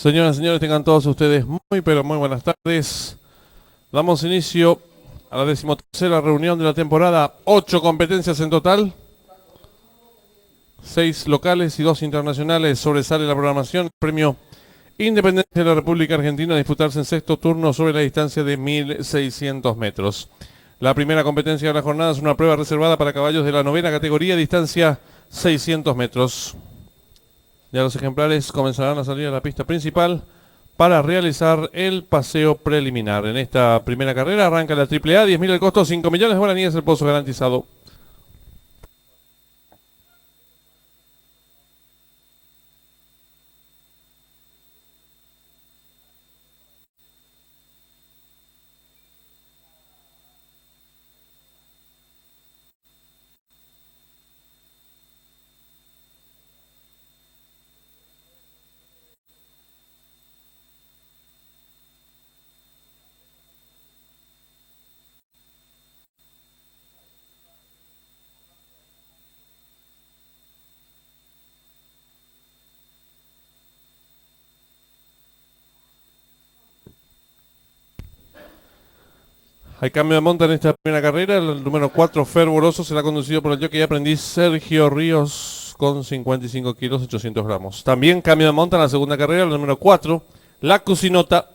Señoras y señores, tengan todos ustedes muy pero muy buenas tardes. Damos inicio a la 13ª reunión de la temporada. 8 competencias en total. 6 locales y 2 internacionales. Sobresale la programación. Premio Independencia de la República Argentina a disputarse en sexto turno sobre la distancia de 1600 metros. La primera competencia de la jornada es una prueba reservada para caballos de la novena categoría, distancia 600 metros. Ya los ejemplares comenzarán a salir a la pista principal para realizar el paseo preliminar. En esta primera carrera arranca la AAA, 10.000 el costo, 5 millones de guaraníes el pozo garantizado. Hay cambio de monta en esta primera carrera. El número 4, Fervoroso, será conducido por el jockey y aprendiz Sergio Ríos con 55 kilos, 800 gramos. También cambio de monta en la segunda carrera. El número 4, La Cucinota,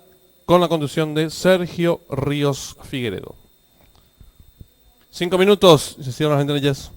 con la conducción de Sergio Ríos Figueredo. 5 minutos y se cierran las ventanillas.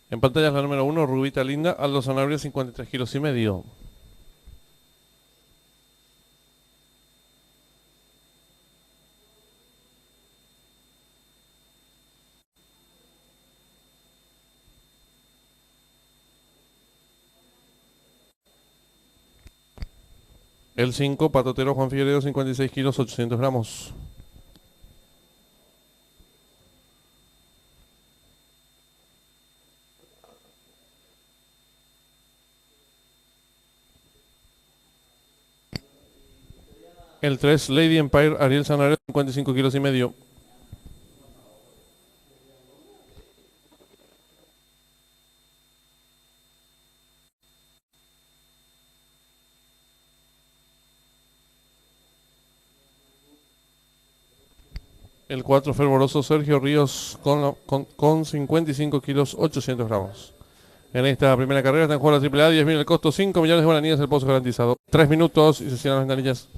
En pantalla es la número 1, Rubita Linda, Aldo Sanabria, 53 kilos y medio. El 5, Patotero Juan Figueredo, 56 kilos, 800 gramos. El 3, Lady Empire, Ariel Sanaré, 55 kilos y medio. El 4, Fervoroso Sergio Ríos con 55 kilos, 800 gramos. En esta primera carrera está en juego la AAA, 10.000 el costo, 5 millones de guaraníes el pozo garantizado. 3 minutos y se cierran las ventanillas.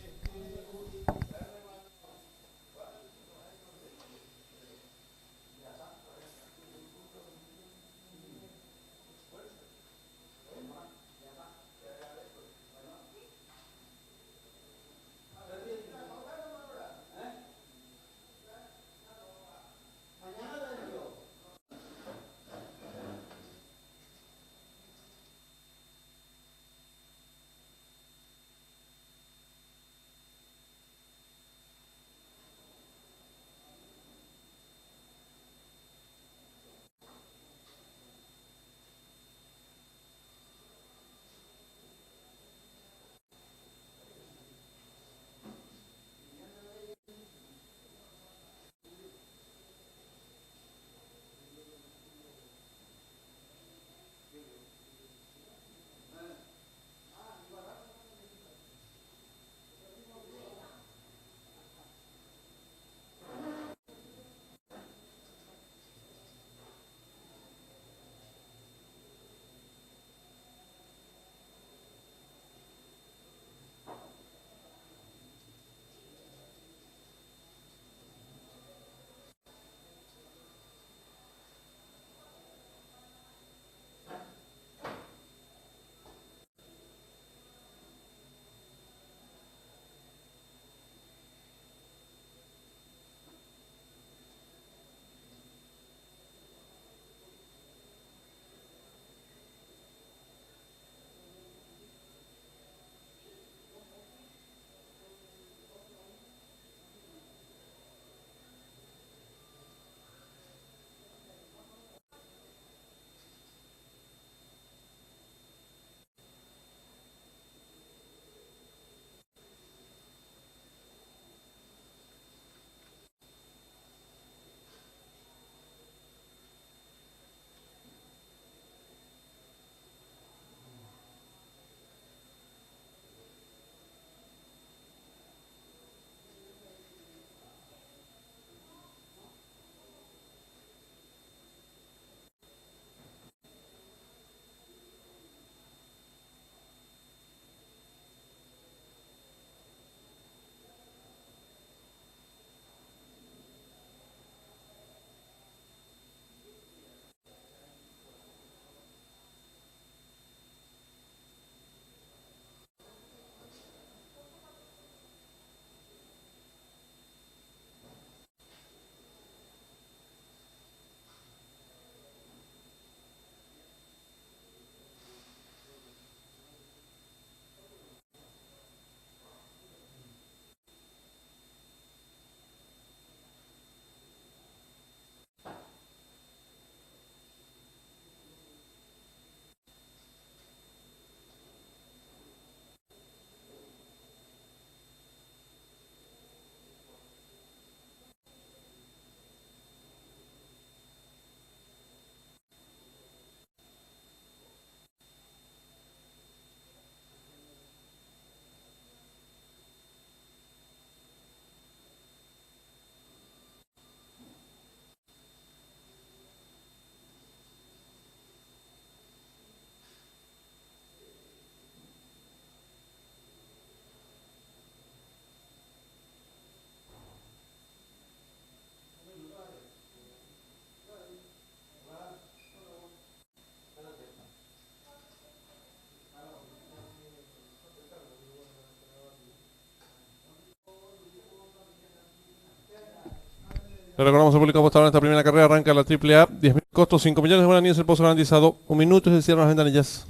Le recordamos al público apostador en esta primera carrera. Arranca la AAA, 10.000 costos, 5 millones de guaraníes el pozo garantizado. 1 minuto y se cierran las ventanillas.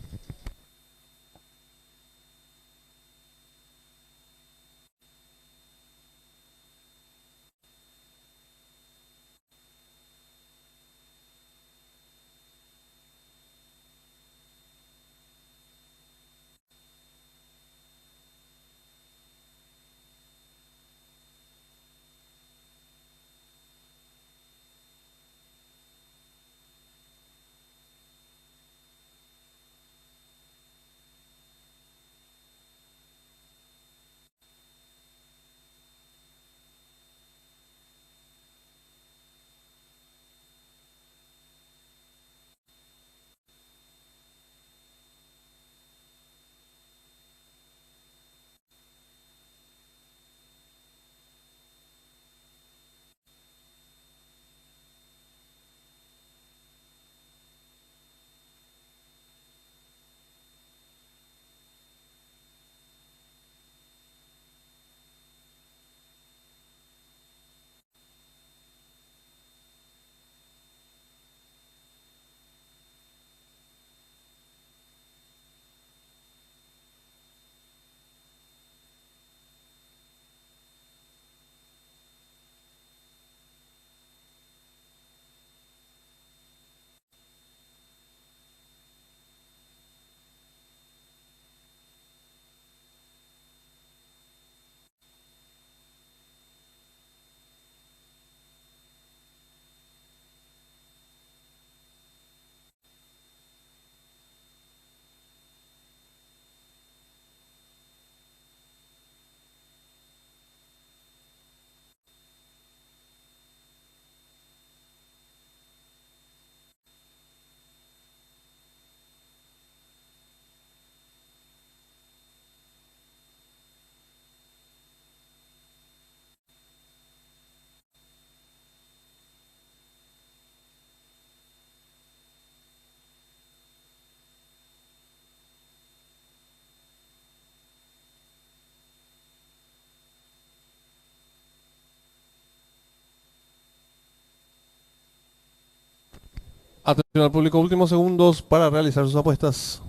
Atención al público, últimos segundos para realizar sus apuestas.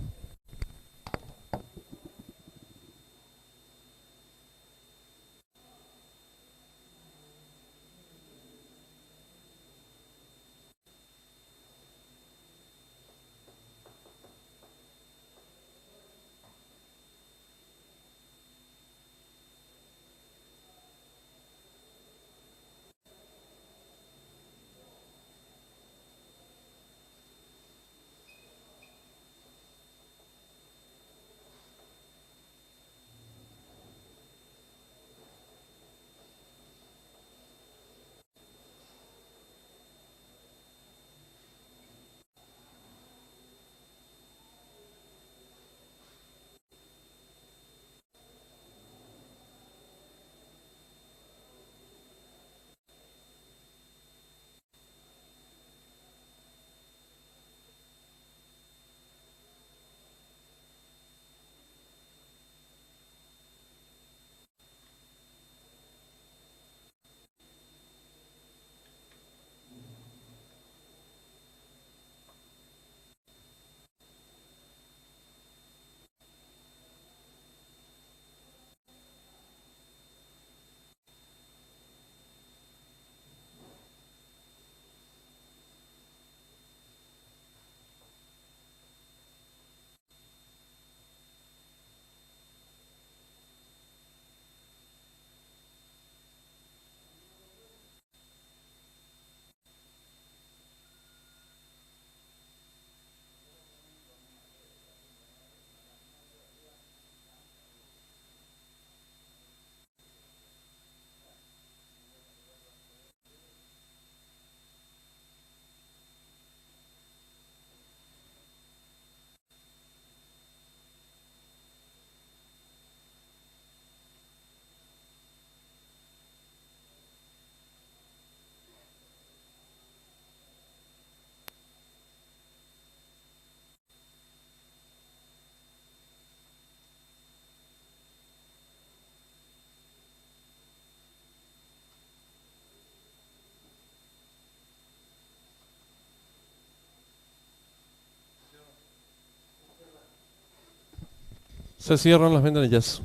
Se cierran las ventanillas.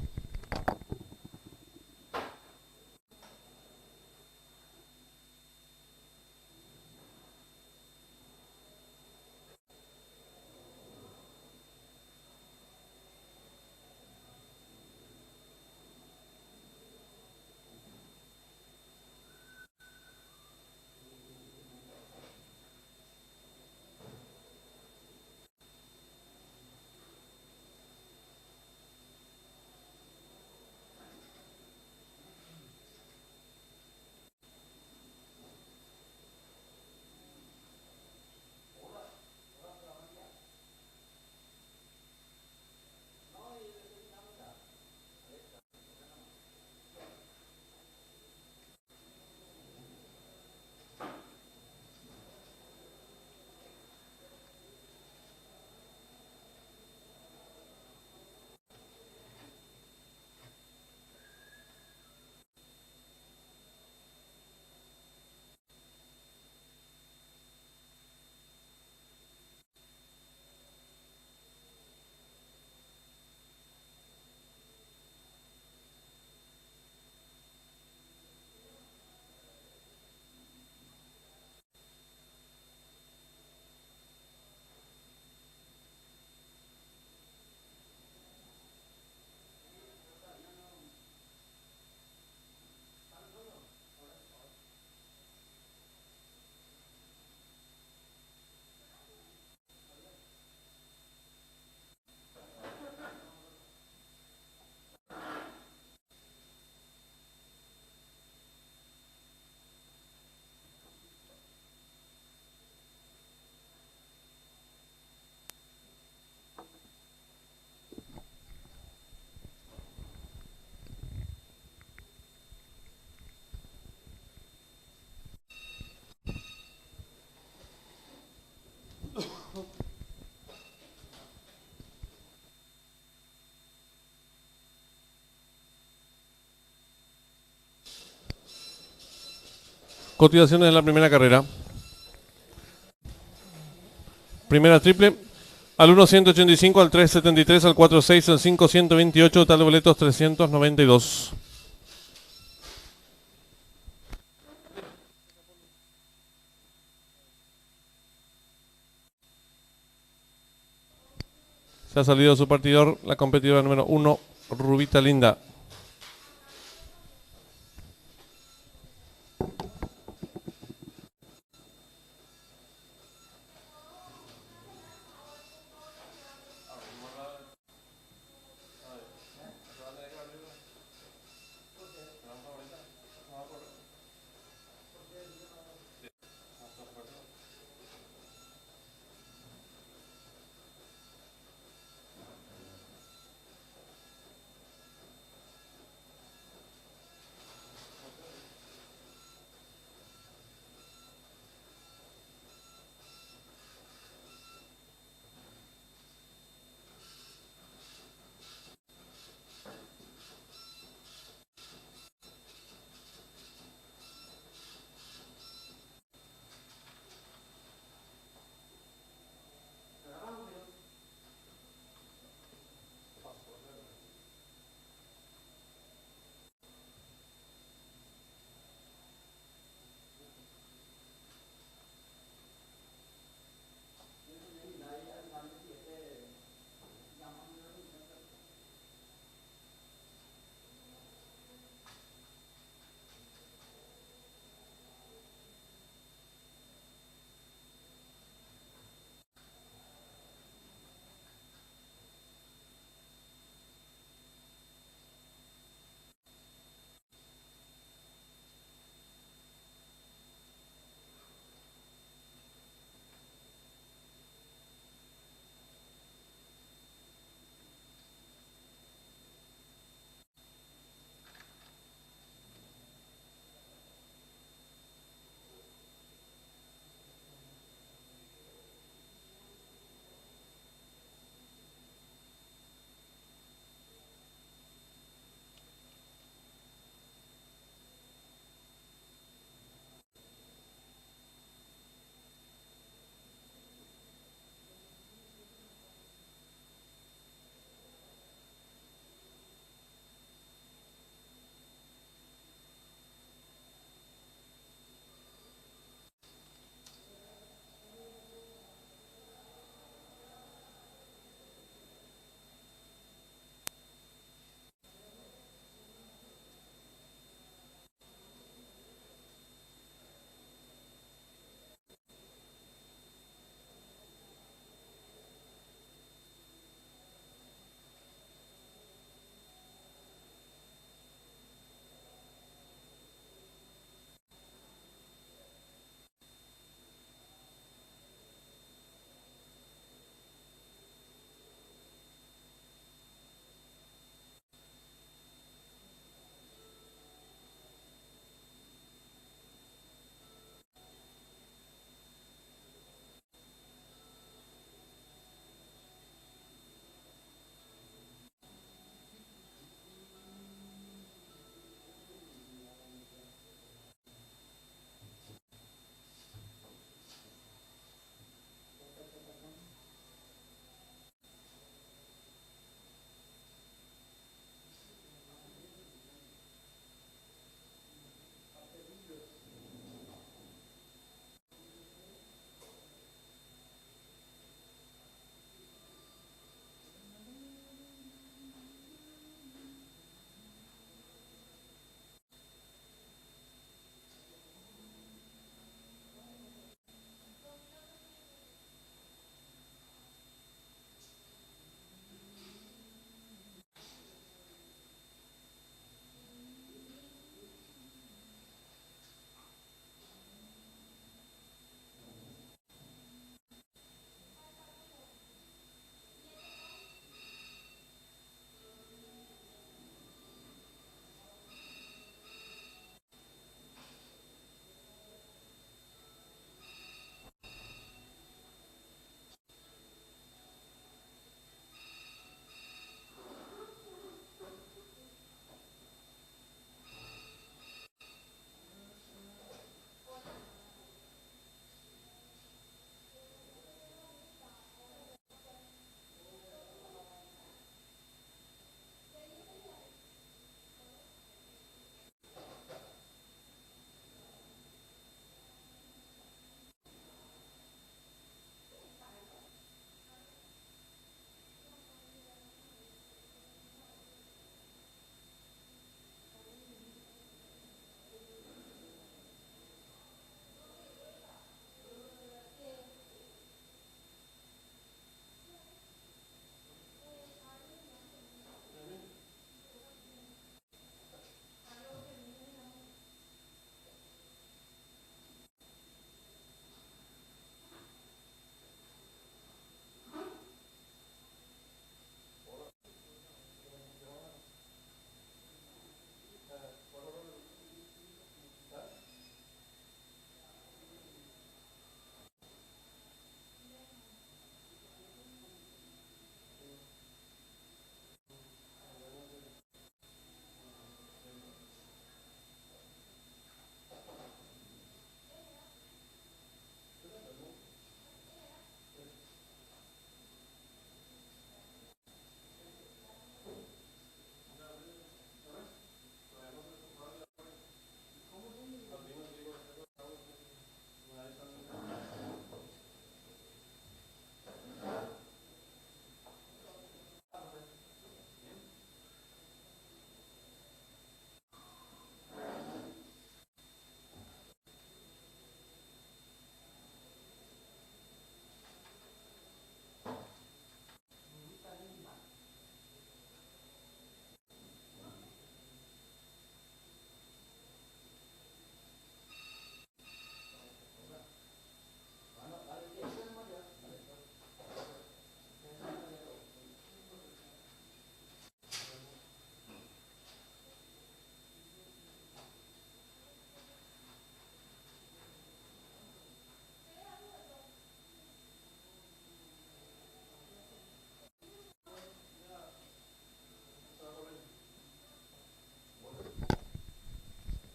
Cotizaciones de la primera carrera. Primera triple. Al 1.185, al 3.73, al 4.6, al 5.128, total de boletos 392. Se ha salido su partidor, la competidora número 1, Rubita Linda.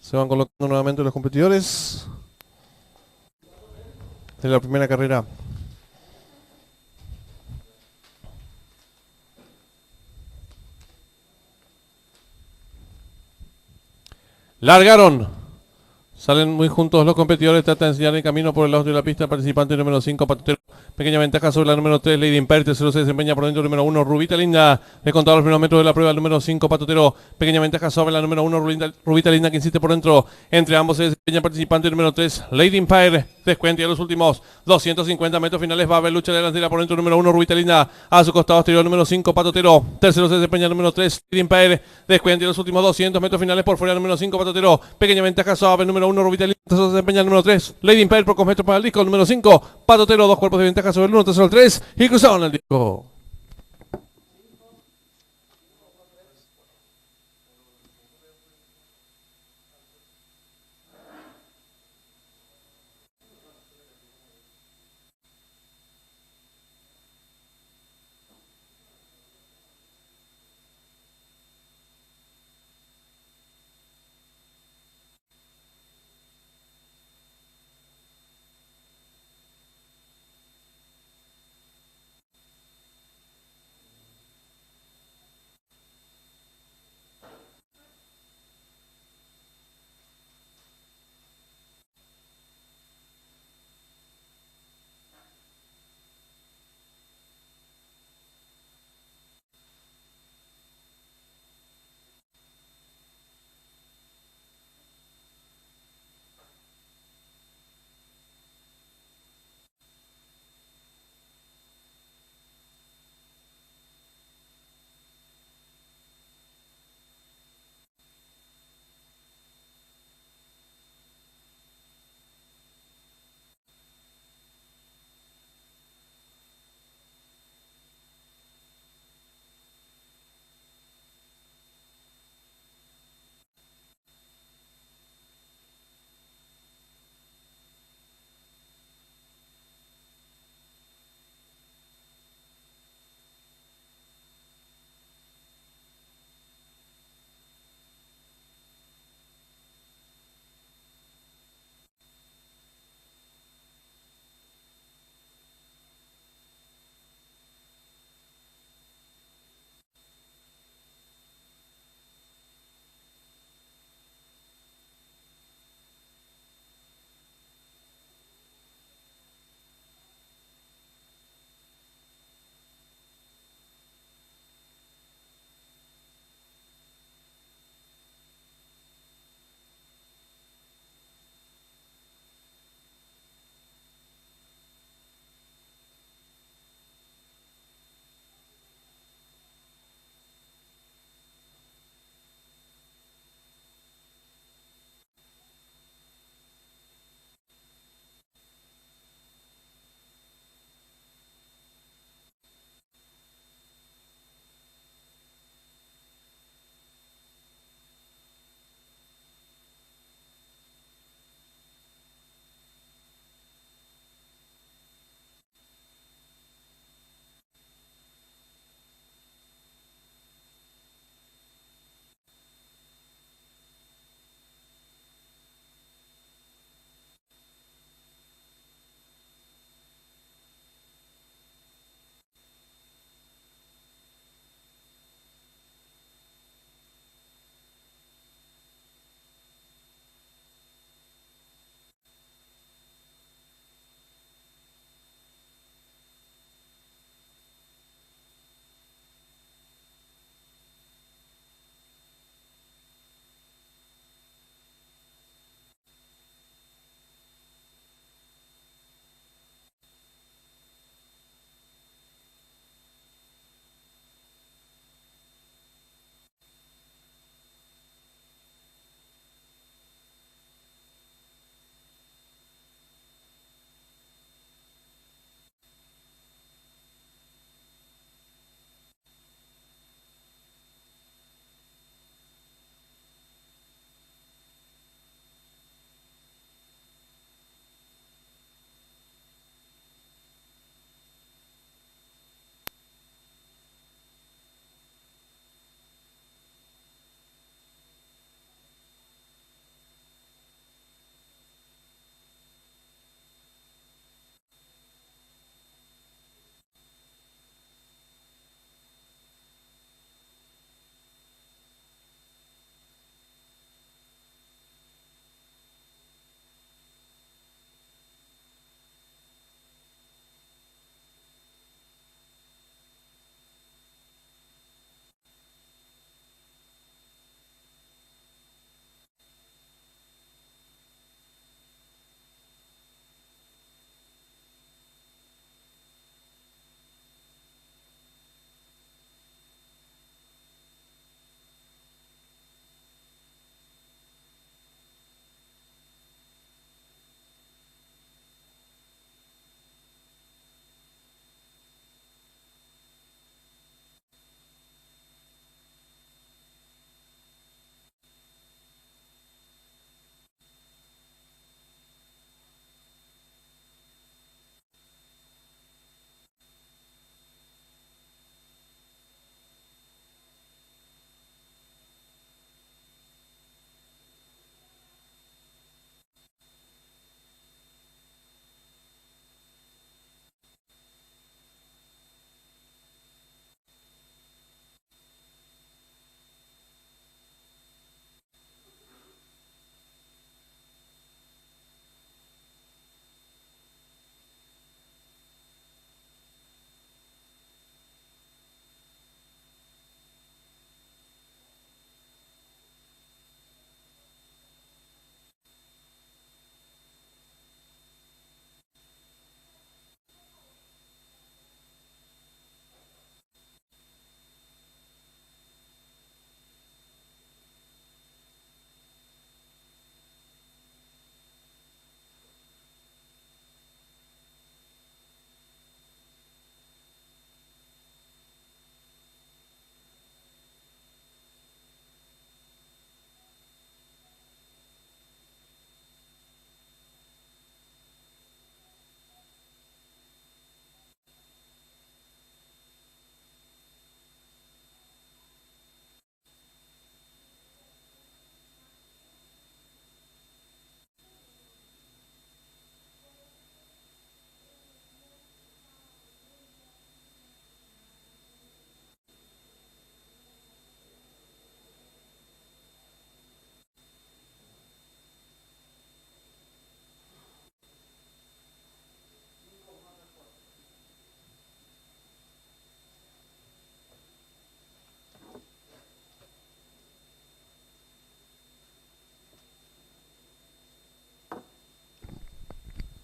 Se van colocando nuevamente los competidores de la primera carrera. Largaron. Salen muy juntos los competidores, trata de enseñar el camino por el lado de la pista. Participante número 5, Patotero. Pequeña ventaja sobre la número 3, Lady Empire. Tercero se desempeña por dentro número 1, Rubita Linda. He contado los primeros metros de la prueba, el número 5, Patotero. Pequeña ventaja sobre la número 1, Rubita Linda, que insiste por dentro. Entre ambos se desempeña participante número 3, Lady Empire. Descuenta ya los últimos 250 metros finales. Va a haber lucha delantera por dentro número 1, Rubita Linda. A su costado exterior número 5, Patotero. Tercero se desempeña número 3, Lady Empire. Descuenta ya los últimos 200 metros finales por fuera número 5, Patotero. Pequeña ventaja sobre el número 1, Rubita Linda. Tercero se desempeña el número 3, Lady Empire, pocos metros para el disco. El número 5, Patotero, 2 cuerpos de ventaja sobre el 1, tercero el 3 y cruzaron el disco.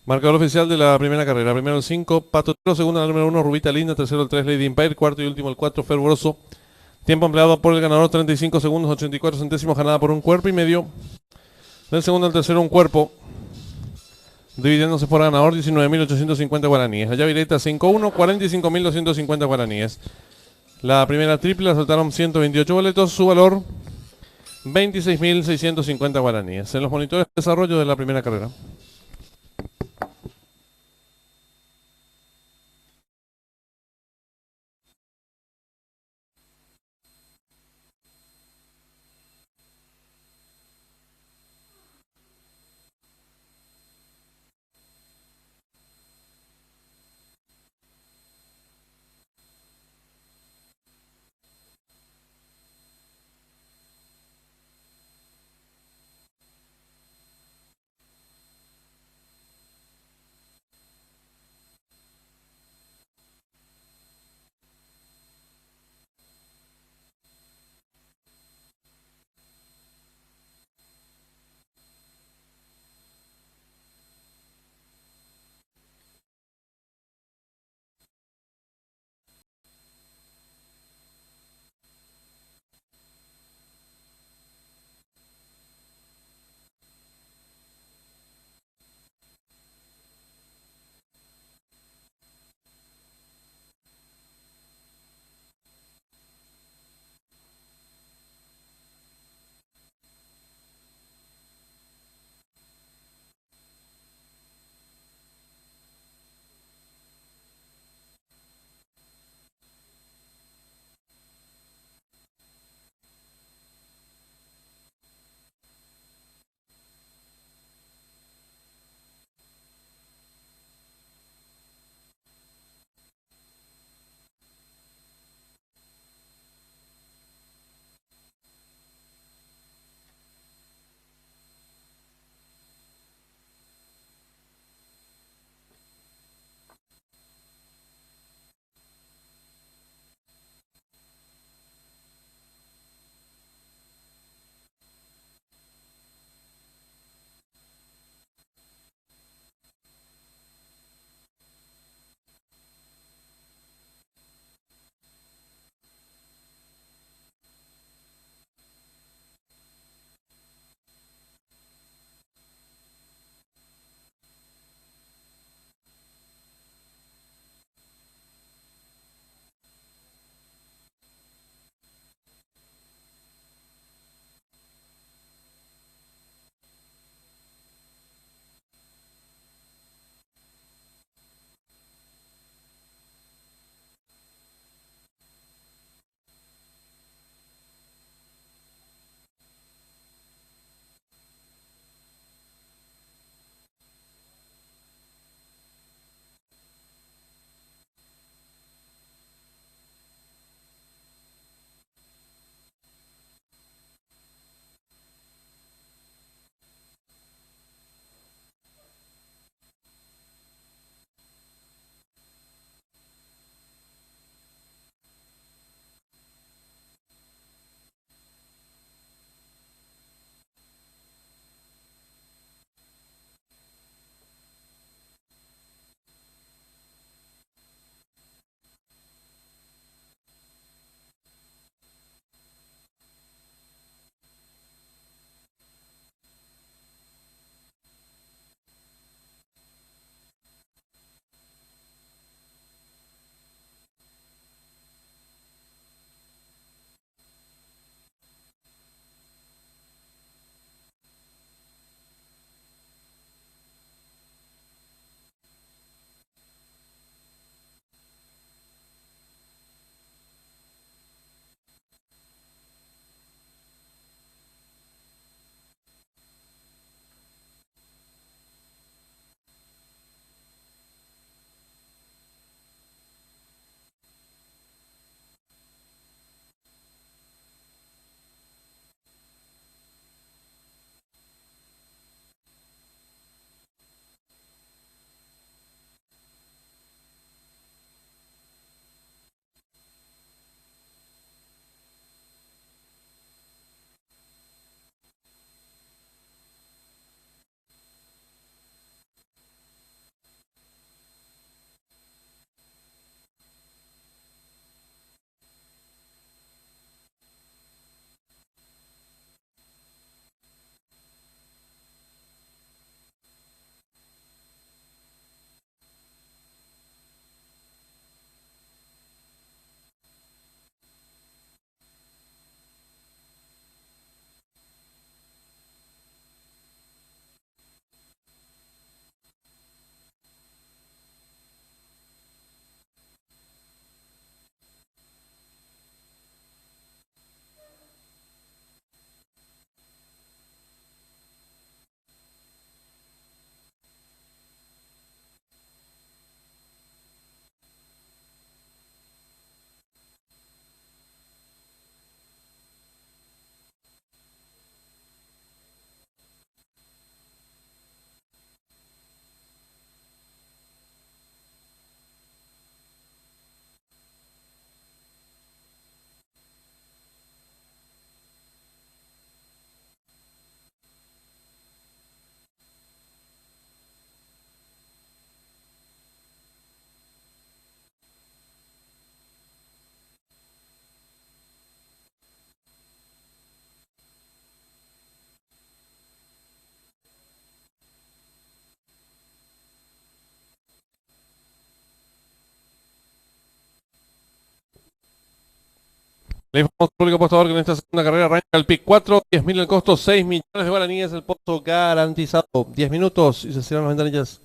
Marcador oficial de la primera carrera. Primero el 5, Patotero. Segundo el número 1, Rubita Linda. Tercero el 3, Lady Empire. Cuarto y último el 4, Fervoroso. Tiempo empleado por el ganador, 35 segundos, 84 centésimos, ganada por un cuerpo y medio. Del segundo al tercero, un cuerpo. Dividiéndose por ganador, 19.850 guaraníes. La llave directa 5-1, 45.250 guaraníes. La primera triple la soltaron 128 boletos, su valor 26.650 guaraníes. En los monitores de desarrollo de la primera carrera. Le informamos al público apostador que en esta segunda carrera arranca el pick 4, 10.000 el costo, 6 millones de guaraníes el pozo garantizado. 10 minutos y se cierran las ventanillas.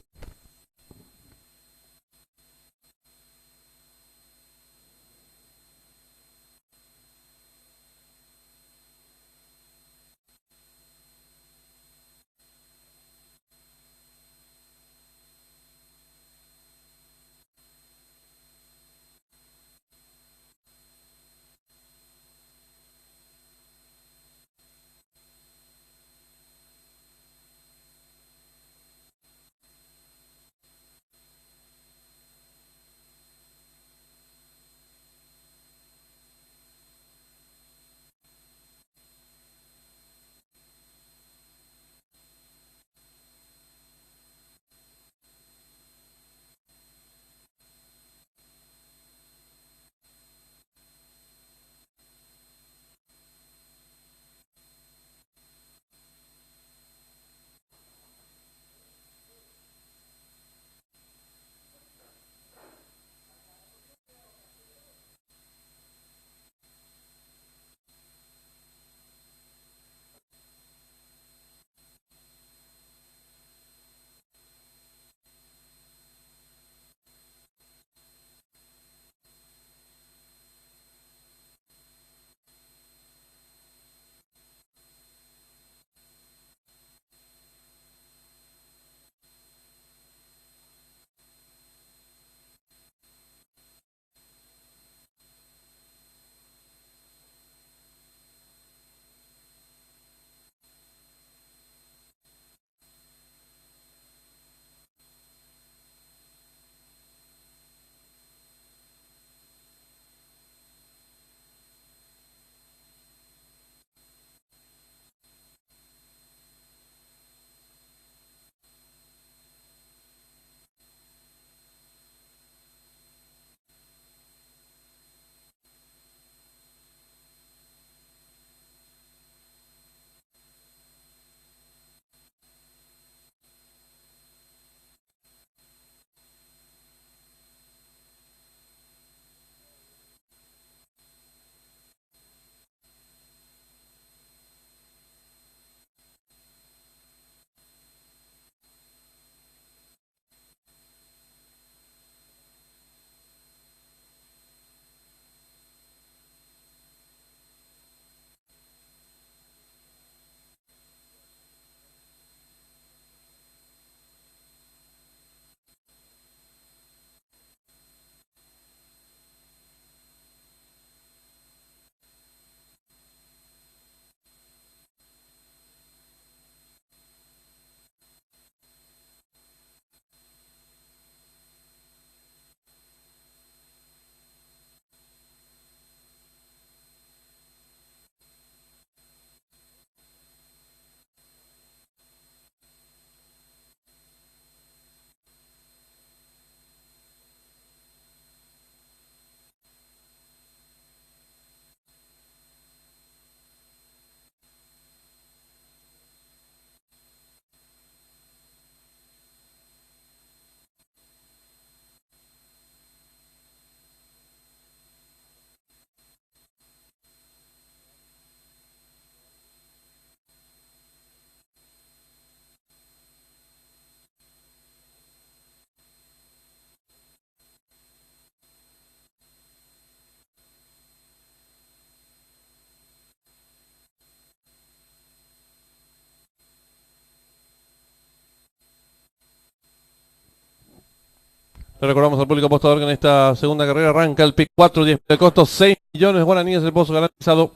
Le recordamos al público apostador que en esta segunda carrera arranca el pick 4, 10 de costo, 6 millones de guaraníes el pozo garantizado.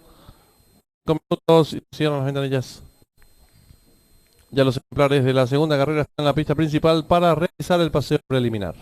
5 minutos y cierran las ventanillas. Ya los ejemplares de la segunda carrera están en la pista principal para realizar el paseo preliminar.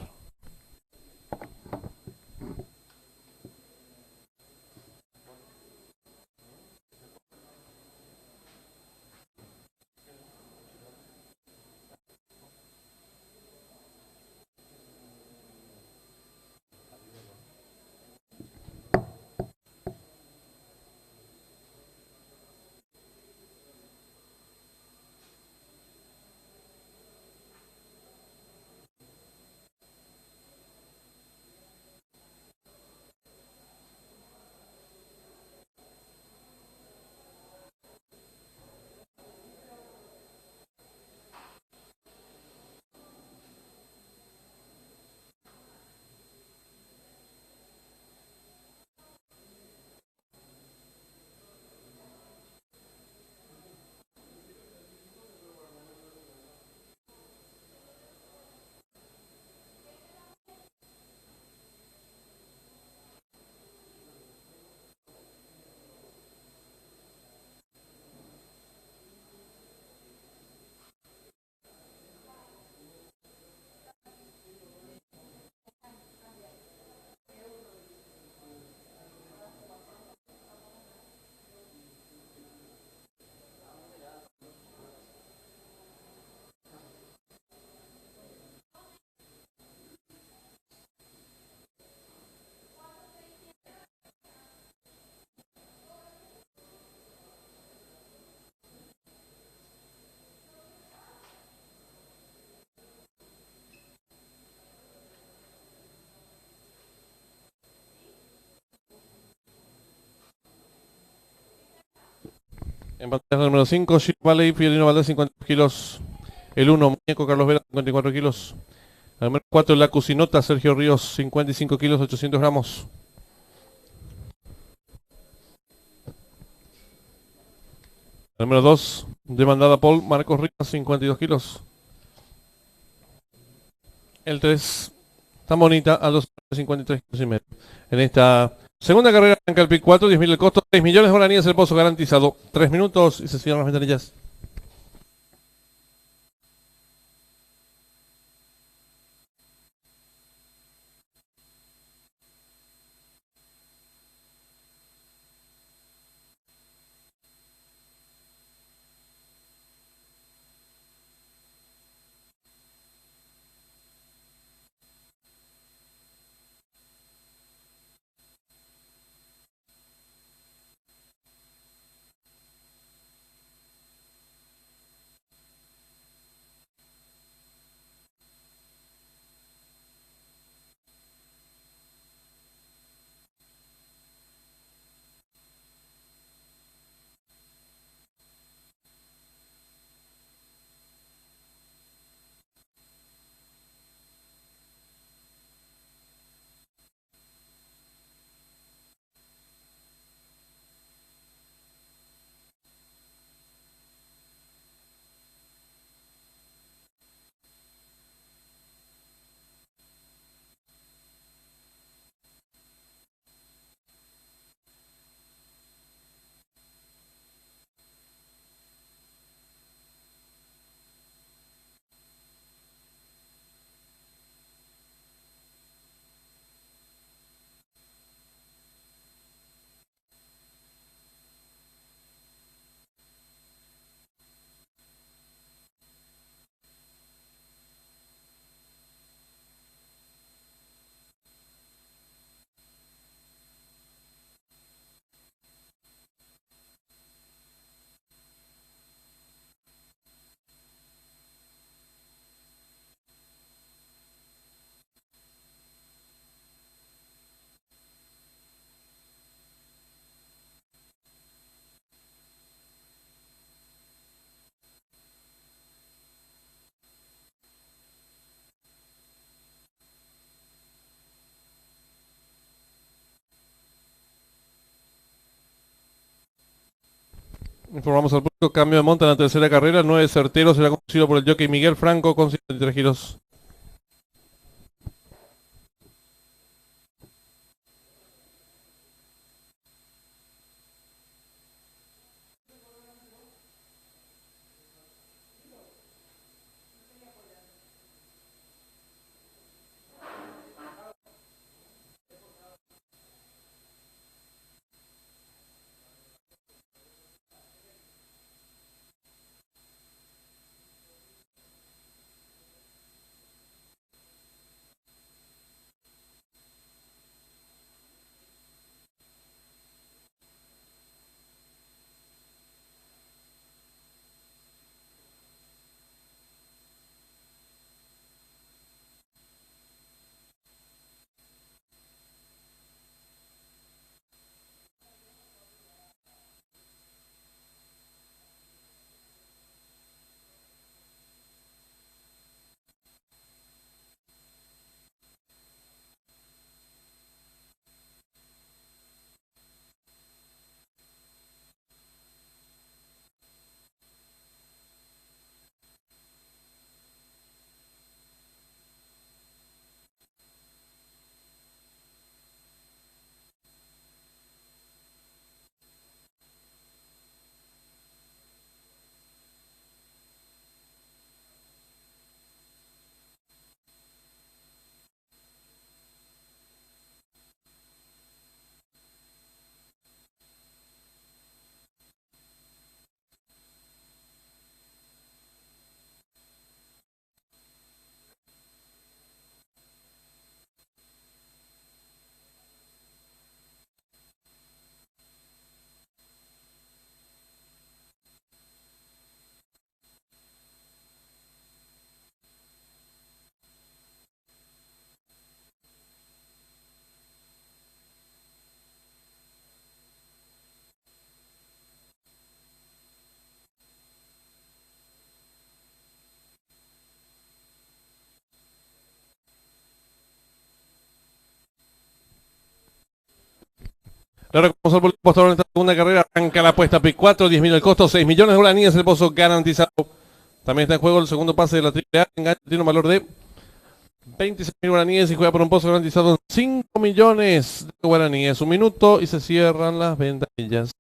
En pantalla número 5, Gil Valley, Fiorino Valdés, 50 kilos. El 1, Muñeco Carlos Vera, 54 kilos. El número 4, La Cucinota, Sergio Ríos, 55 kilos, 800 gramos. El número 2, Demandada Paul, Marcos Rivas, 52 kilos. El 3, Tan Bonita, a 253 kilos y medio. En esta segunda carrera arranca el PIC 4, 10.000 el costo, 6 millones de guaraníes el pozo garantizado. 3 minutos y se cierran las ventanillas. Informamos al público, cambio de monta en la tercera carrera, 9 certeros, será conducido por el jockey Miguel Franco con 53 kilos. Le recordamos al público apostador en esta segunda carrera. Arranca la apuesta P4, 10.000 el costo, 6 millones de guaraníes el pozo garantizado. También está en juego el segundo pase de la AAA. Enganche tiene un valor de 26.000 guaraníes y juega por un pozo garantizado en 5 millones de guaraníes. Un minuto y se cierran las ventanillas.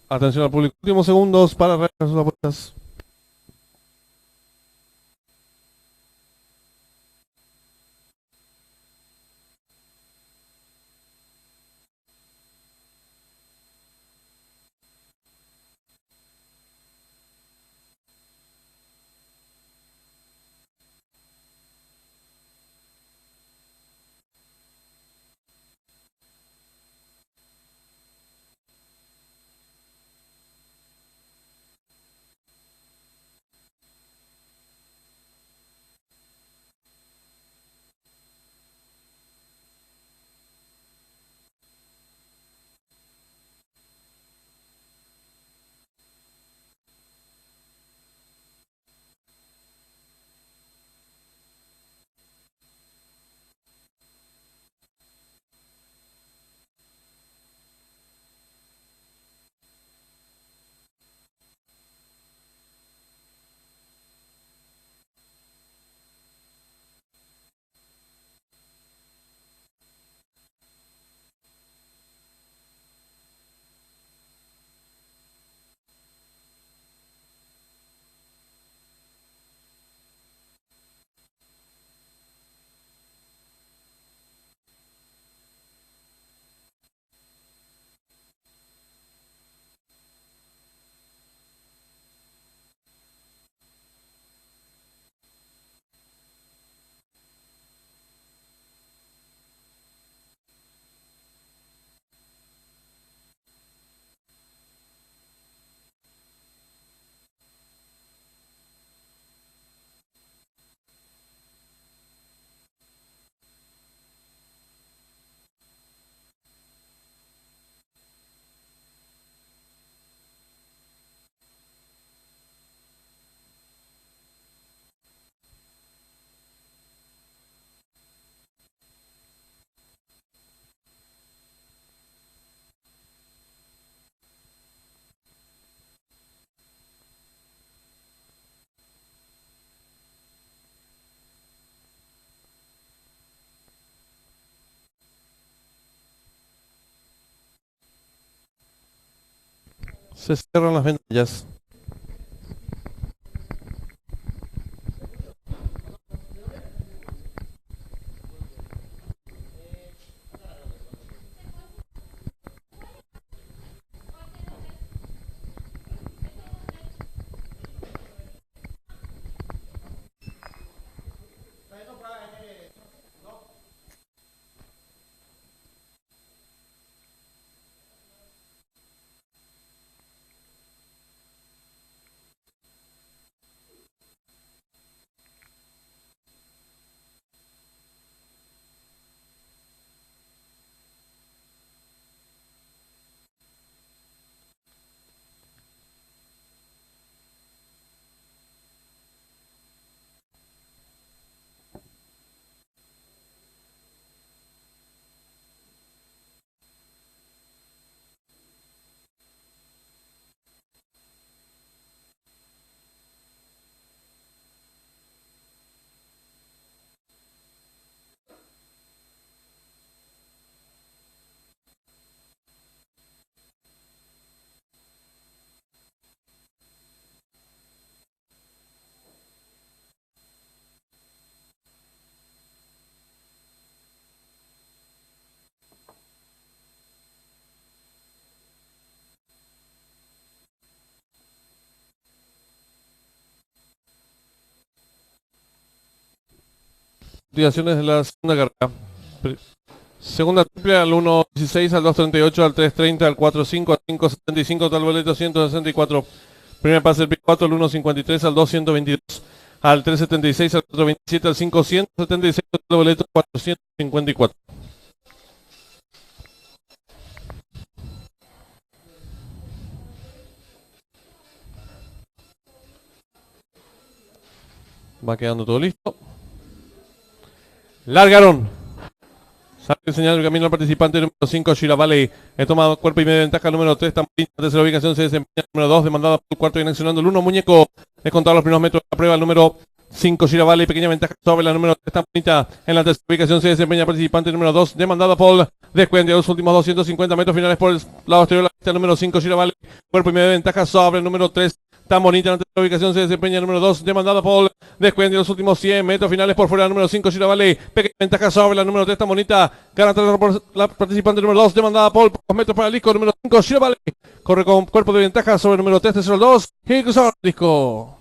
Atención al público. Últimos segundos para realizar sus apuestas. Se cierran las ventanillas. Activaciones de la segunda carrera. Segunda triple al 1.16, al 2.38, al 3.30, al 4.5, al 5.75, total boleto 164. Primer pase el P4 al 1.53, al 2.122, al 3.76, al 4.27, al 5.176, total boleto 454. Va quedando todo listo. Largaron. Sale el señal del camino al participante número 5, Shira Valley. Toma cuerpo y media ventaja. Número 3, Tamborina. Tercera ubicación se desempeña. Número 2, demandada por el cuarto y anexionando el 1, Muñeco. Descontado los primeros metros de la prueba. El número 5, Shira Valley. Pequeña ventaja sobre la número 3, Tamborina. En la tercera ubicación se desempeña el participante número 2, demandada Paul. Descuenta los últimos 250 metros finales por el lado exterior de la pista. El número 5, Shira Valley. Cuerpo y media ventaja sobre el número 3. Tan bonita en la tercera ubicación se desempeña el número 2, demandada Paul. Descuenta los últimos 100 metros finales por fuera del número 5, Shira Valley. Pequeña ventaja sobre la número 3, Tan bonita. Gana por la participante número 2, demandada Paul. Pocos metros para el disco número 5, Shira Valley. Corre con cuerpo de ventaja sobre el número 3, tercero 2. Y cruzado el disco.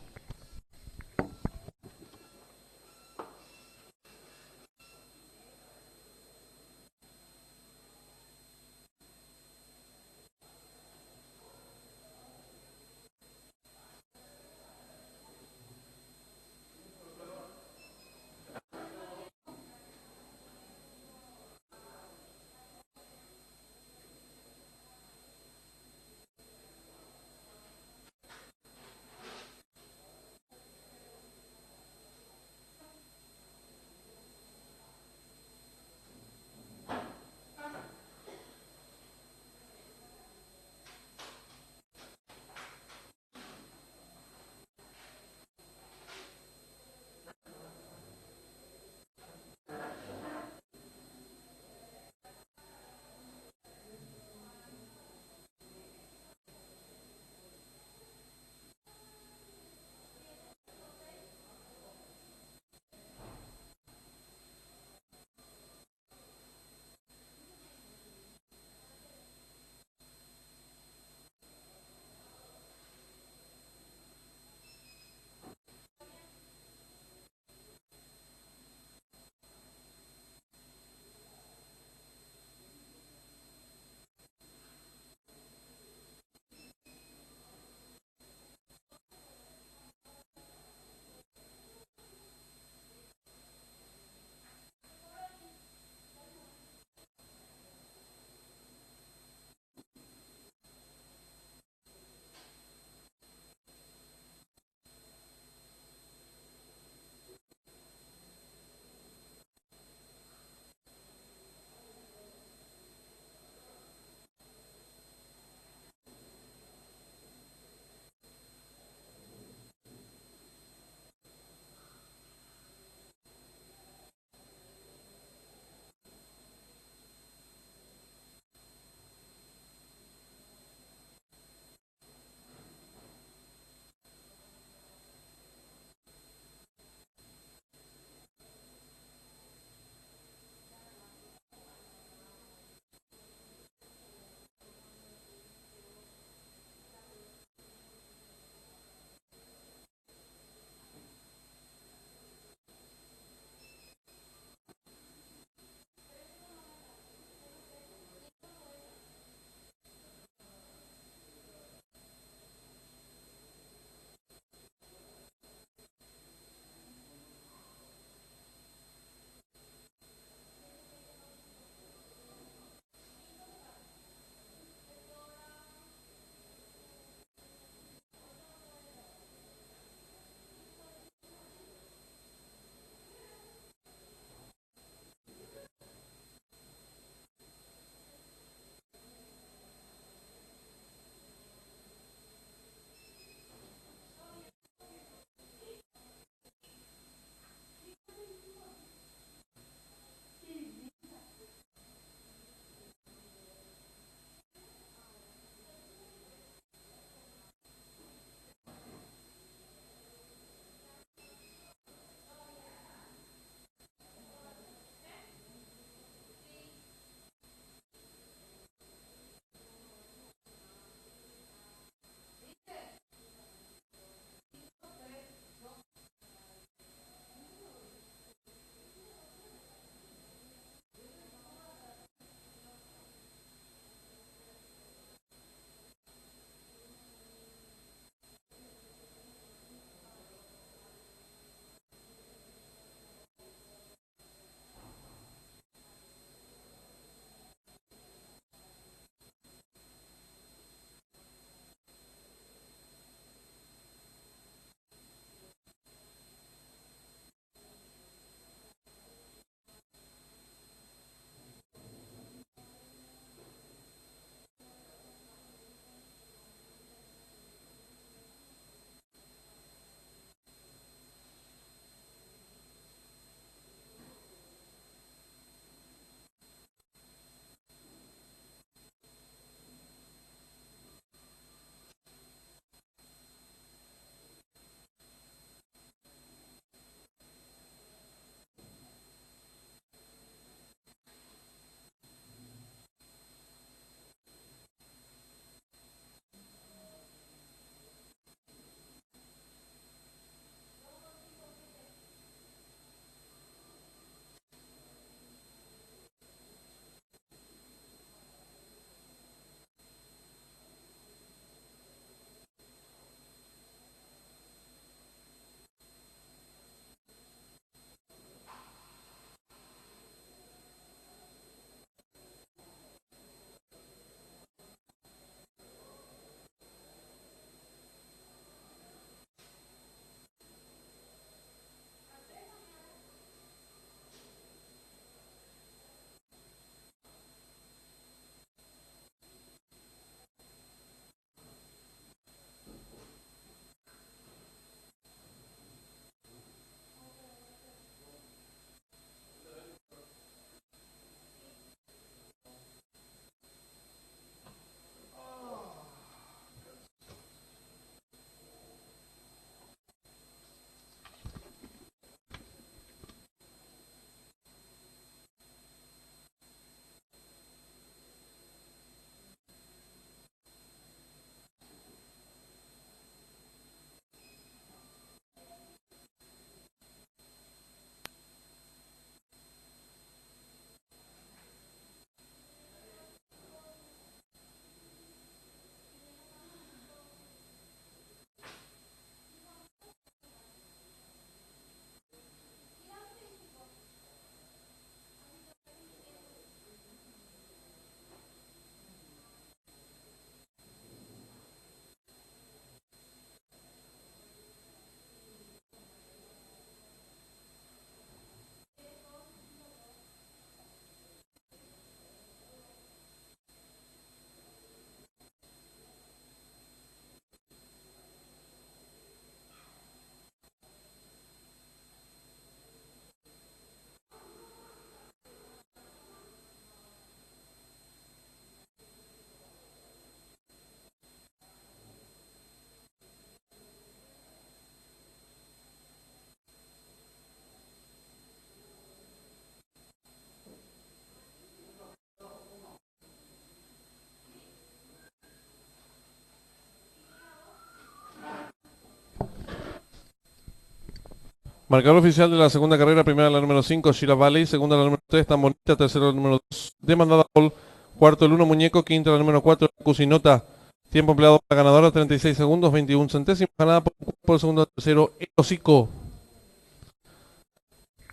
Marcador oficial de la segunda carrera, primera la número 5, Sheila Valley, segunda la número 3, Tan Bonita, tercera la número 2, Demandada Paul, cuarto el 1, Muñeco, quinta la número 4, Cusinota. Tiempo empleado para la ganadora, 36 segundos, 21 centésimos, ganada por el segundo tercero, El Hocico.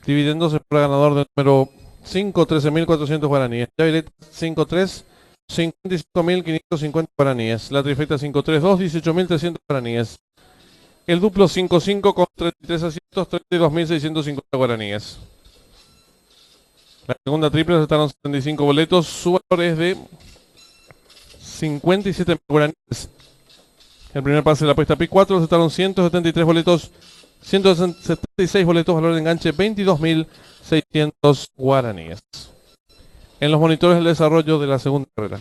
Dividendos para ganador del número 5, 13.400 guaraníes. Llave 5-3, 55.550 guaraníes. La trifecta 5-3-2, 18.300 guaraníes. El duplo 5-5 con 33 asientos, 32.650 guaraníes. La segunda triple se están 75 boletos. Su valor es de 57.000 guaraníes. El primer pase de la apuesta P4 se estaban 173 boletos. 176 boletos, valor de enganche 22.600 guaraníes. En los monitores del desarrollo de la segunda carrera.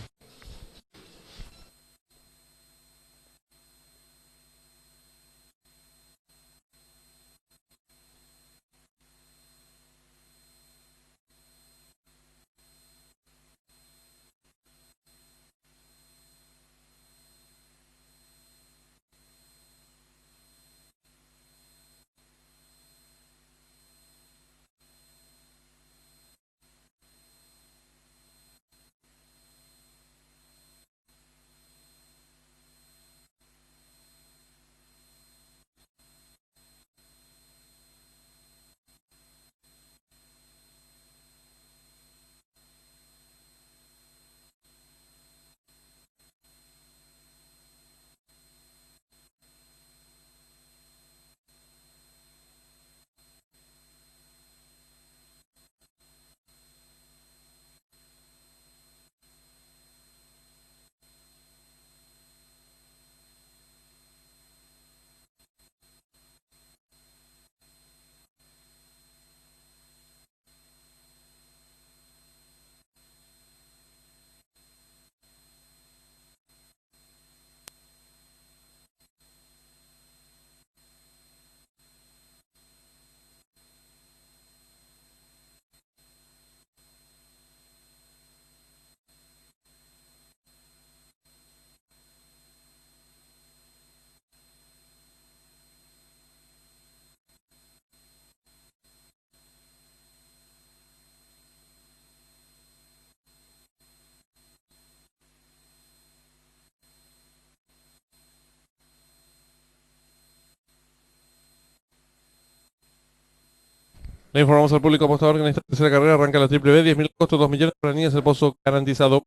Le informamos al público apostador que en esta tercera carrera arranca la triple B, 10.000 costos, 2 millones de guaraníes, el pozo garantizado.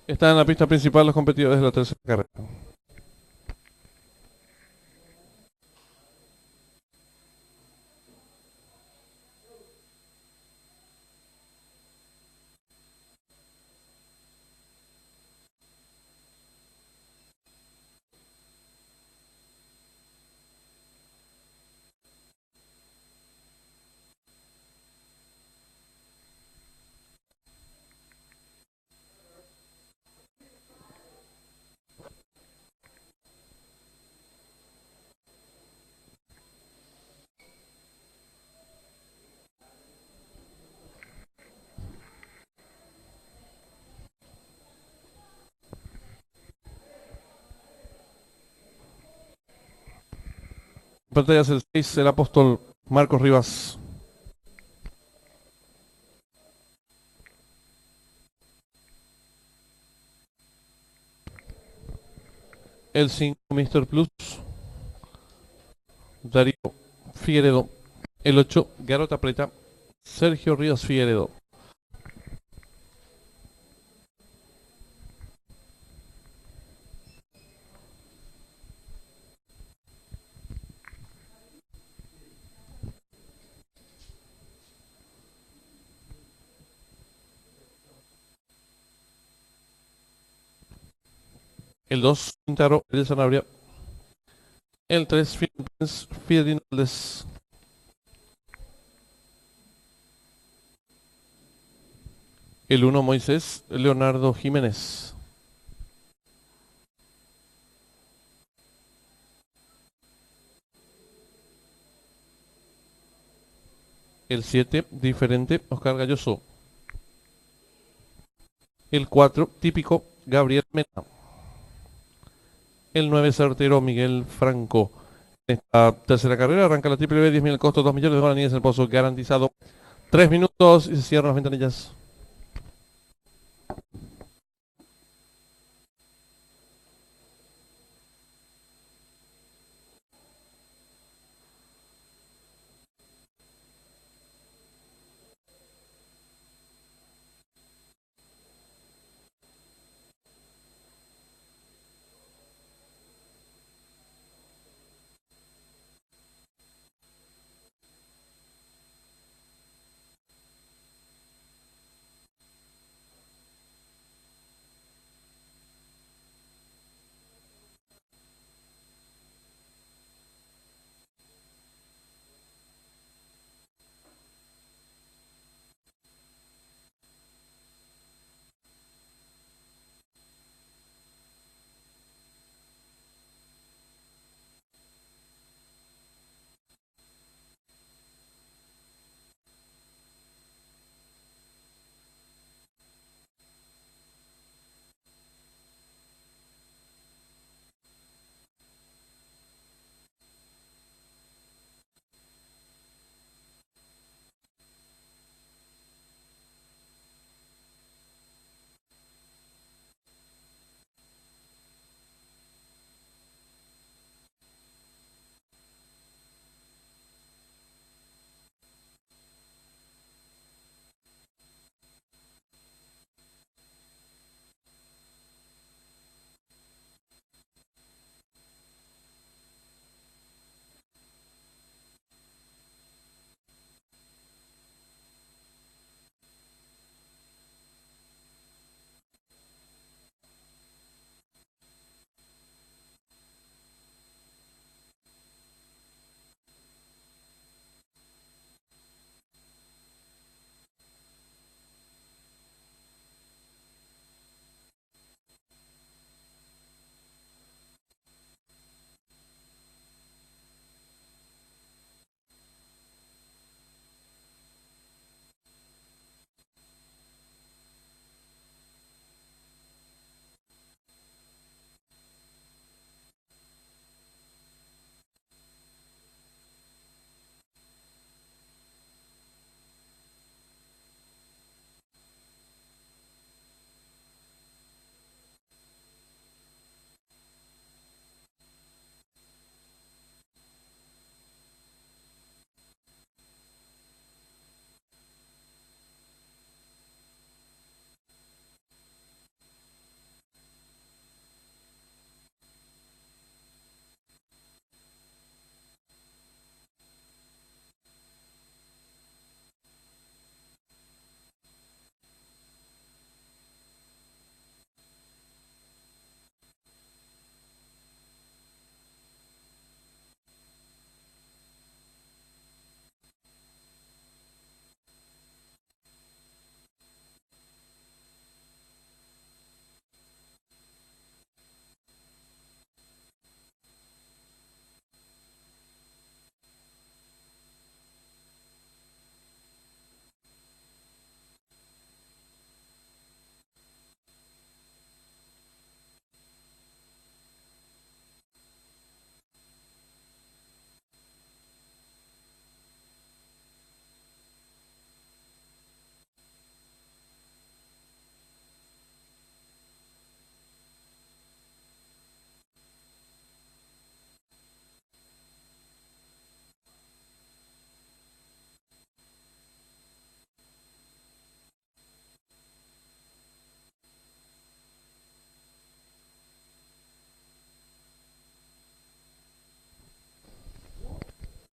Están en la pista principal los competidores de la tercera carrera. En pantallas el 6, el apóstol Marcos Rivas. El 5, Mr. Plus, Darío Figueredo. El 8, Garota Preta, Sergio Ríos Figueredo. El 2, Quintaro, el Sanabria. El 3, Fidinaldes. El 1, Moisés Leonardo Jiménez. El 7, Diferente, Oscar Galloso. El 4, Típico, Gabriel Mena. El 9, Certero, Miguel Franco. En esta tercera carrera arranca la triple B, 10.000 el costo, 2 millones de guaraníes en el pozo garantizado. 3 minutos y se cierran las ventanillas.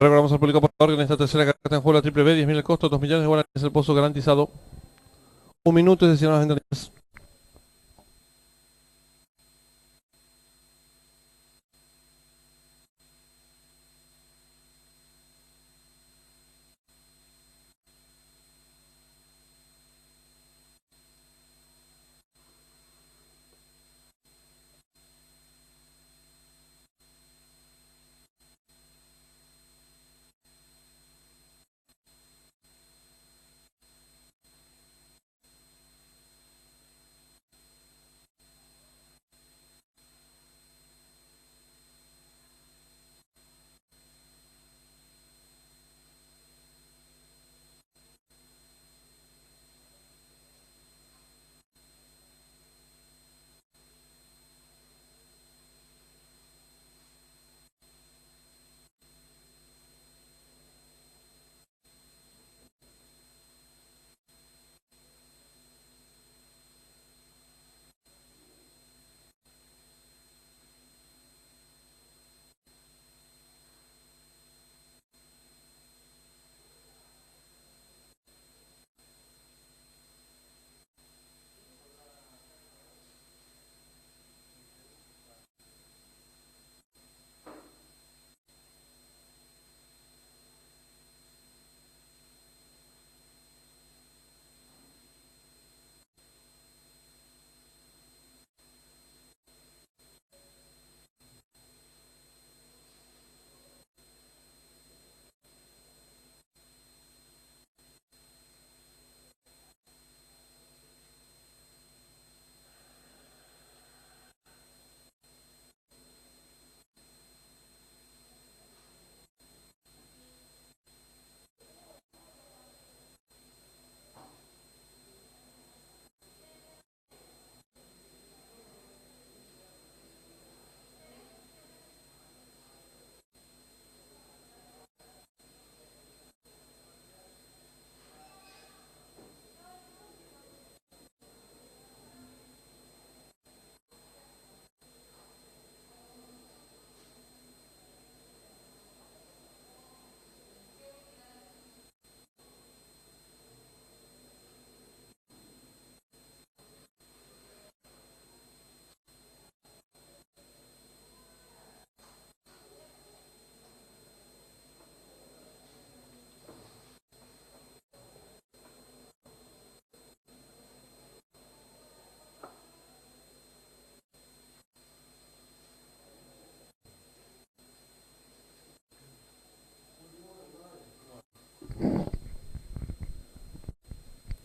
Recordamos al público por favor que en esta tercera carta está en juego la triple B, 10.000 el costo, 2 millones de guaraníes el pozo garantizado. 1 minuto y decisión a las ventanillas.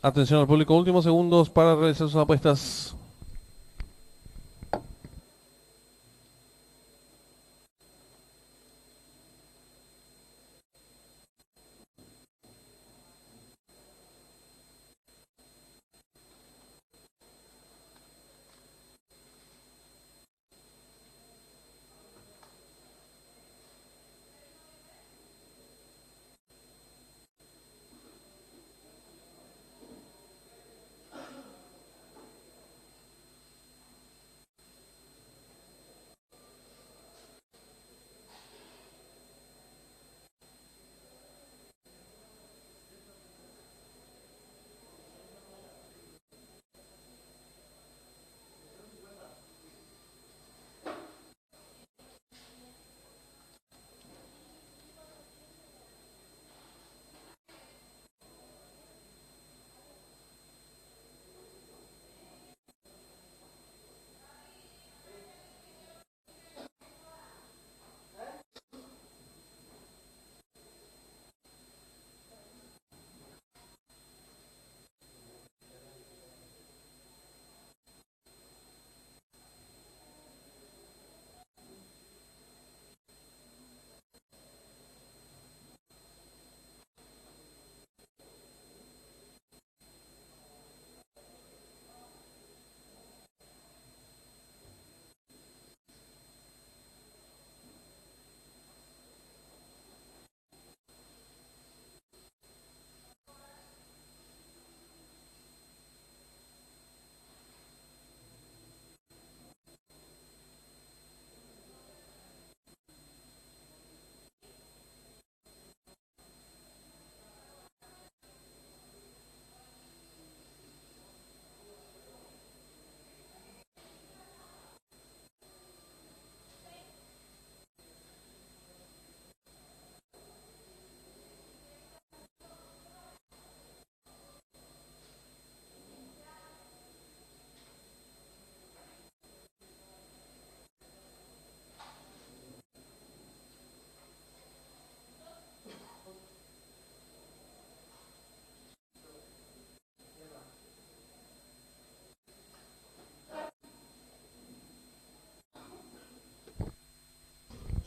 Atención al público, últimos segundos para realizar sus apuestas.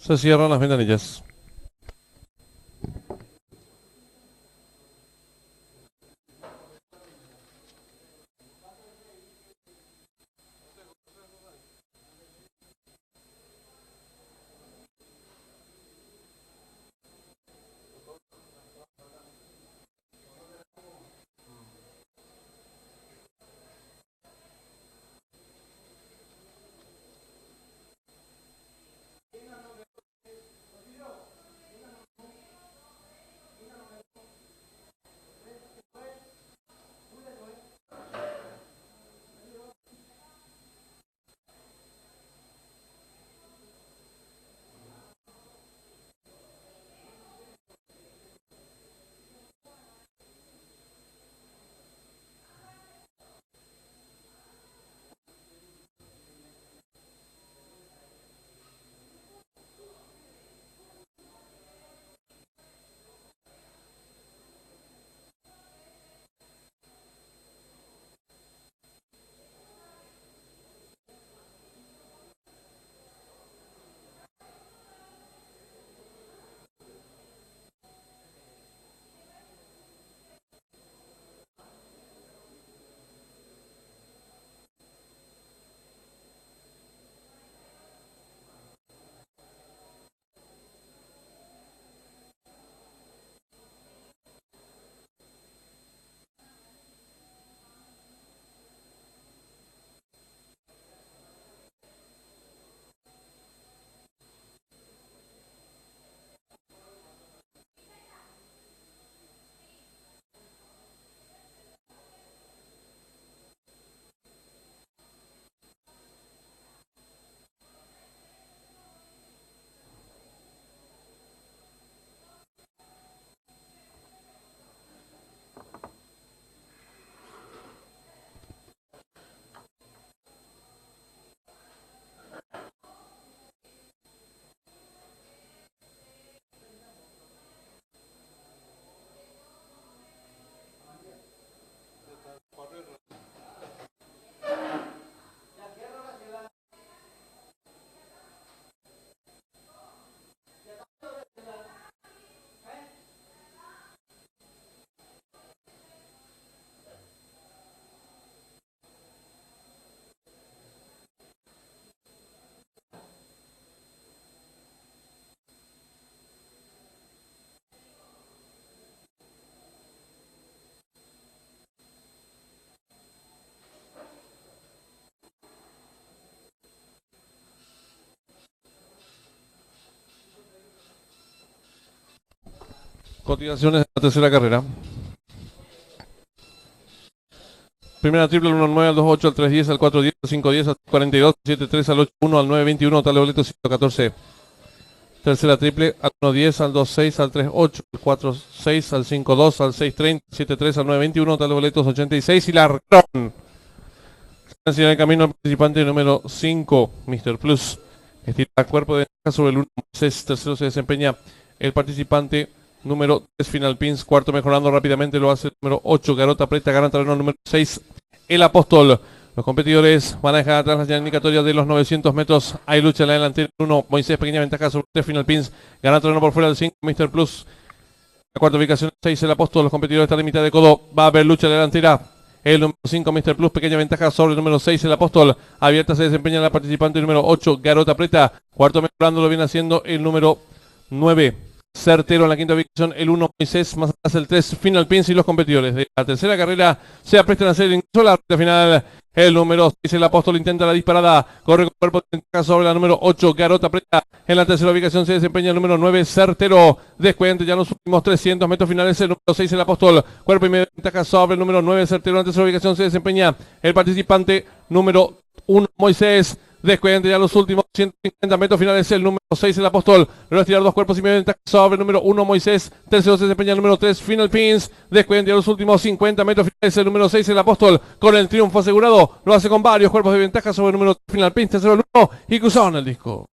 Se cierran las ventanillas. Cotizaciones de la tercera carrera. Primera triple al 1-9, al 2-8, al 3-10, al 4-10, al 5-10, al 42, al 7-3, al 8-1, al 9-21, total de boletos 114. Tercera triple al 1-10, al 2-6, al 3-8, al 4-6, al 5-2, al 6-30, al 7-3, al 9-21, total de boletos 86. Y largaron. En el camino al participante número 5, Mr. Plus. Estira cuerpo de ventaja sobre el 1, Moisés. Tercero se desempeña el participante número 3, Final Pins. Cuarto mejorando rápidamente lo hace el número 8, Garota Preta. Gana terreno número 6, El Apóstol. Los competidores van a dejar atrás la señal indicatoria de los 900 metros. Hay lucha en la delantera. 1, Moisés, pequeña ventaja sobre 3, Final Pins. Gana terreno por fuera del 5, Mr. Plus. La cuarta ubicación 6, El Apóstol. Los competidores están en mitad de codo. Va a haber lucha en la delantera. El número 5, Mr. Plus, pequeña ventaja sobre el número 6, El Apóstol. Abierta se desempeña la participante número 8, Garota Preta. Cuarto mejorando lo viene haciendo el número 9, Certero. En la quinta ubicación el 1, Moisés. Más atrás el 3, Final Pins. Y los competidores de la tercera carrera se aprestan a hacer el ingreso a la recta final. El número 6, El Apóstol, intenta la disparada. Corre con cuerpo de ventaja sobre la número 8, Garota Preta. En la tercera ubicación se desempeña el número 9, Certero. Descuente ya en los últimos 300 metros finales. El número 6, El Apóstol. Cuerpo y media ventaja sobre el número 9, Certero. En la tercera ubicación se desempeña el participante número 1, Moisés. Descuente ya los últimos 150 metros finales. El número 6, El Apóstol. Luego estirar dos cuerpos y media ventaja sobre el número 1, Moisés. Tercero se desempeña el número 3, Final Pins. Descuente ya los últimos 50 metros finales. El número 6, El Apóstol. Con el triunfo asegurado. Lo hace con varios cuerpos de ventaja sobre el número 3, Final Pins. Tercero el 1 y cruzado en el disco.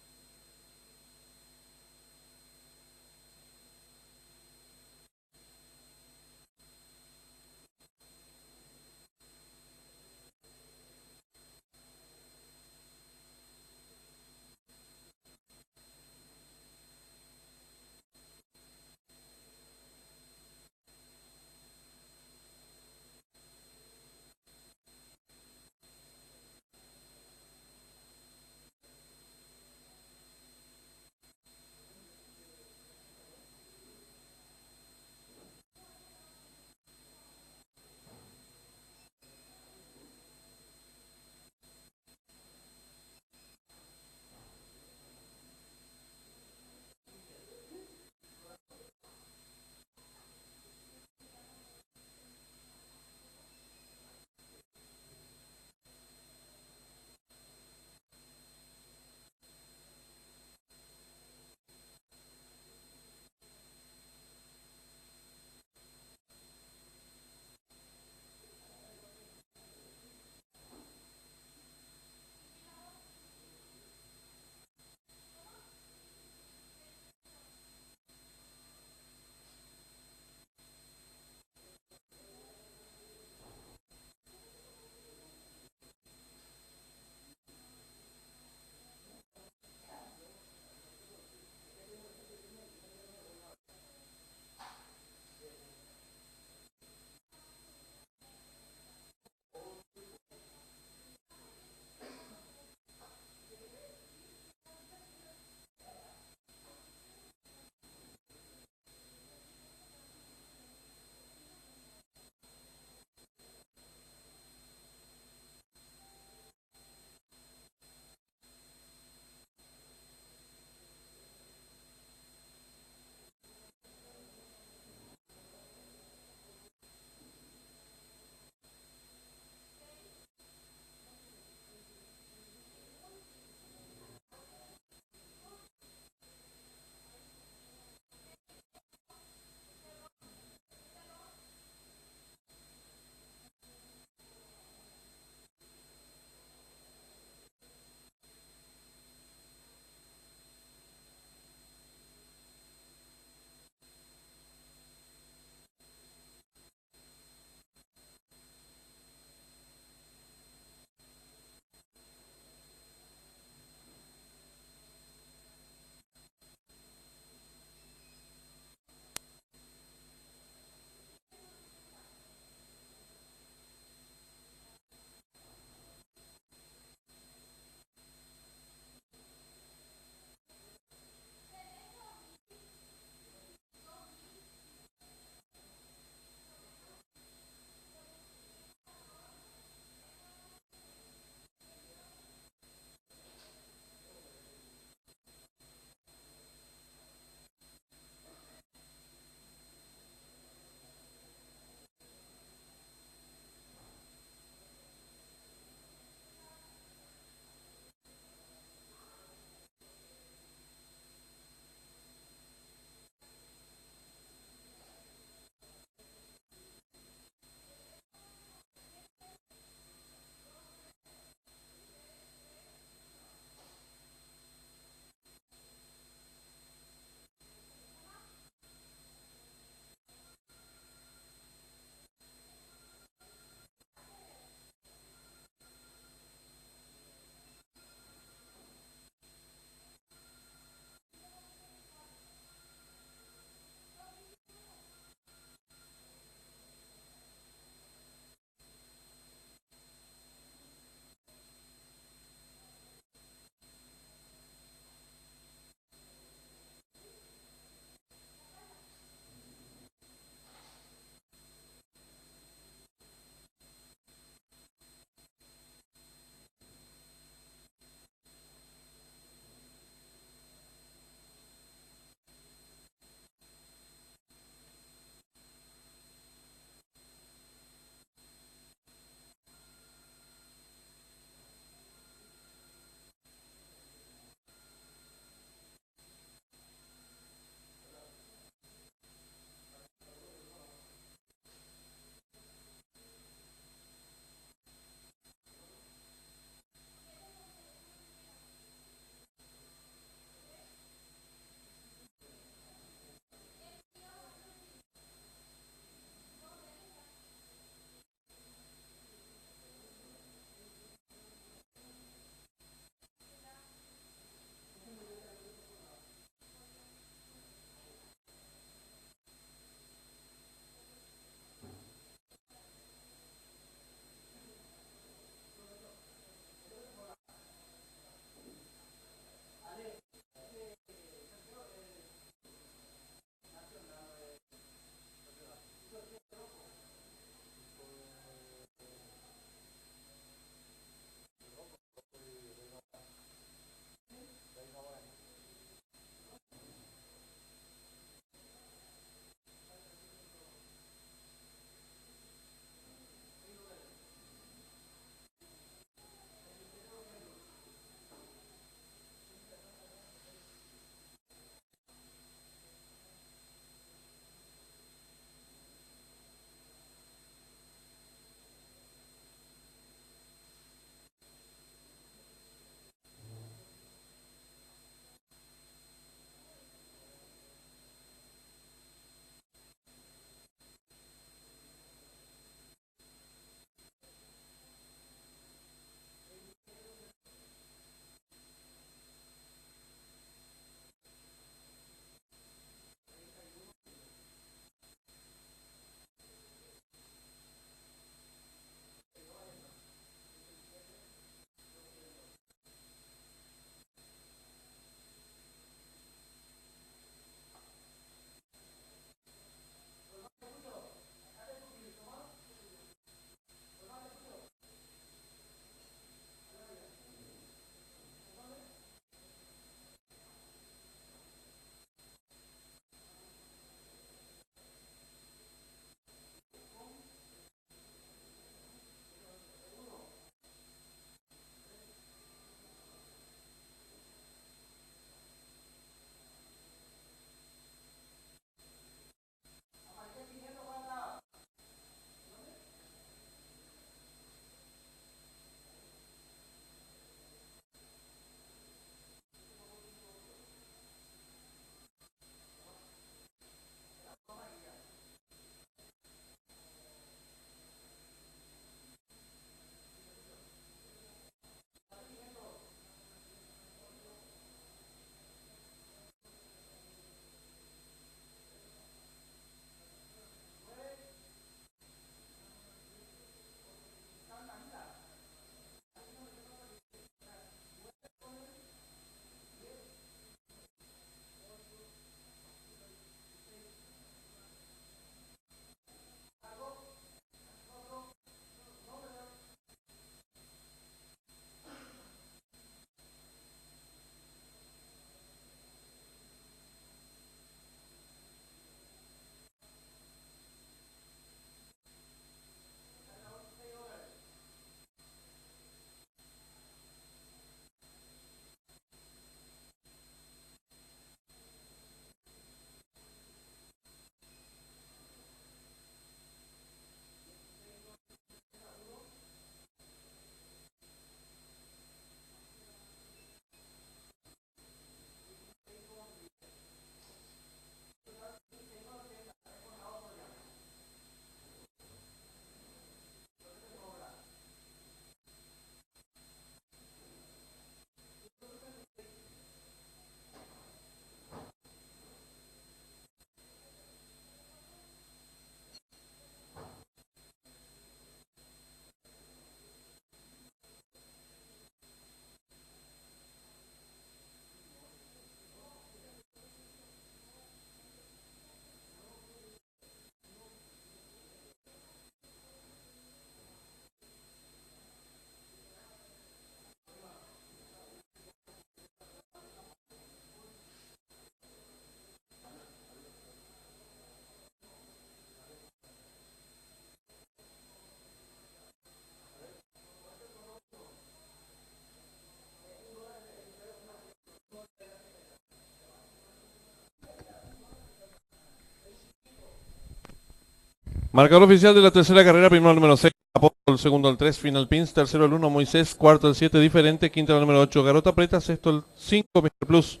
Marcador oficial de la tercera carrera, primero el número 6, Apóstol, segundo el 3, Final Pins, tercero el 1, Moisés, cuarto el 7, Diferente, quinto el número 8, Garota Preta, sexto el 5, Mr. Plus.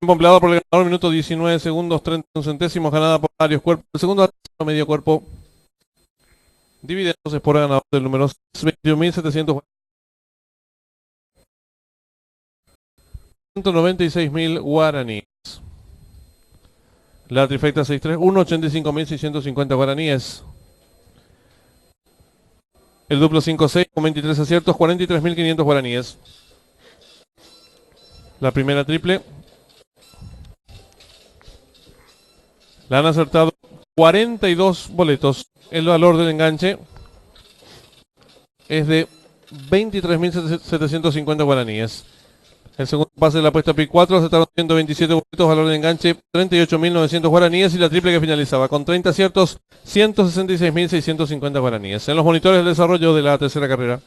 Tiempo empleado por el ganador, minuto 19 segundos, 31 centésimos, ganada por varios cuerpos. El segundo al medio cuerpo, divide entonces por el ganador del número 6, 21.700. 196.000 guaraníes. La trifecta 631, 85.650 guaraníes. El duplo 5-6 con 23 aciertos, 43.500 guaraníes. La primera triple. La han acertado 42 boletos. El valor del enganche es de 23.750 guaraníes. El segundo pase de la apuesta PI 4, acertaron 127 boletos, valor de enganche 38.900 guaraníes y la triple que finalizaba con 30 aciertos, 166.650 guaraníes. En los monitores del desarrollo de la tercera carrera.